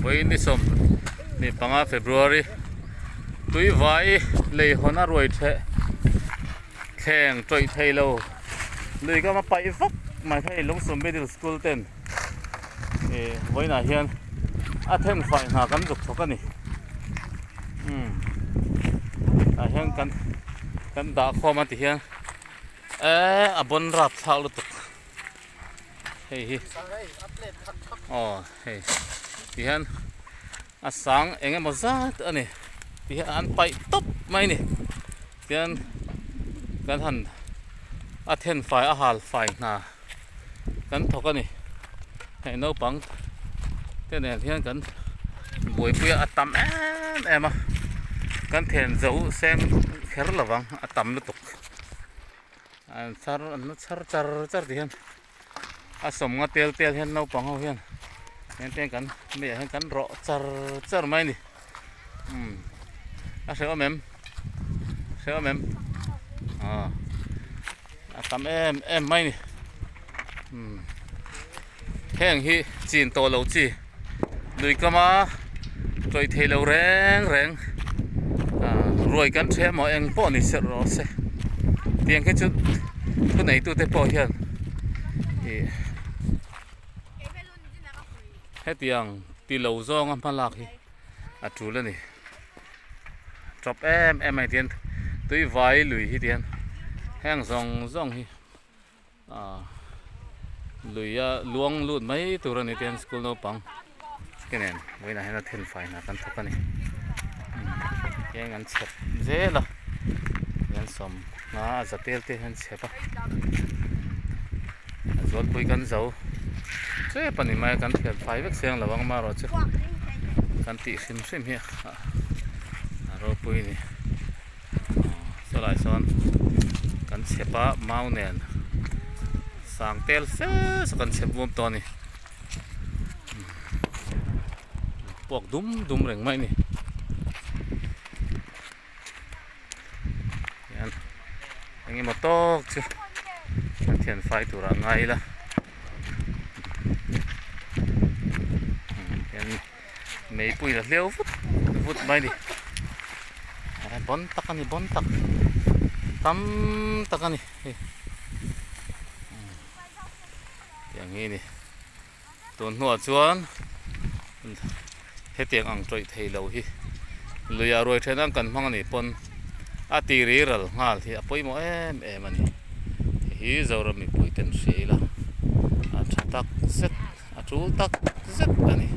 với ni som ni panga February tui vai lei hona roi the kheng troi thei lo lui ka ma pai vak mai thei Lungsum Middle Sikul ten với na hian a then phải na kan dục thok ani a hian kan da khom ati hian a bon rap thak lu tuk hei hei hian a sang enge mo zat ani hian an pai top mai ni hian kan han a then phải a hal phải na kan thok ani hei naupang thế này hian kan buổi khuya a tam em à kan then dấu xem kher lovang a tam lu tuk an char thì hian a som nga tel hian naupang ho hian ten kan me hian kan rawh char mai ni a seo mem a tam em mai ni heng hi chin to lo chi lui kama troi thei lo reng rồi kan the mo eng po ni ser ro se tiang ke chu nei tu te po hian he tiang ti lo zong am palak hi a tu le ni drop em ai tian tui vai lui hi tian heng zong hi lui luang lut mai tu ran tian school no pang kenen với na hena then phải na kan thok ani yang an chet zela yan som nga za tel te han chepa zol pui kan zo che pani mai kan thian phai vek seng lawang ma ro che kan ti sim hi ro pui ni so lai son kan chepa mau nen sang tel se kan chep bom to ni bọc dum reng mai ni yan anh em to chứ thiền phai tủ ra ngay là mấy bụi là liêu vút mai đi bon tắc tam tắc aniอย่างนี้นี่ตัวหัวชวนhết tiếng ăn trội thầy lâu hi lười rồi thế năng cần mang này pon a tì rì rồi ngal thì apoi mo em anh hi giờ rồi mình bụi tên sĩ là a tắc set a chú tắc set anh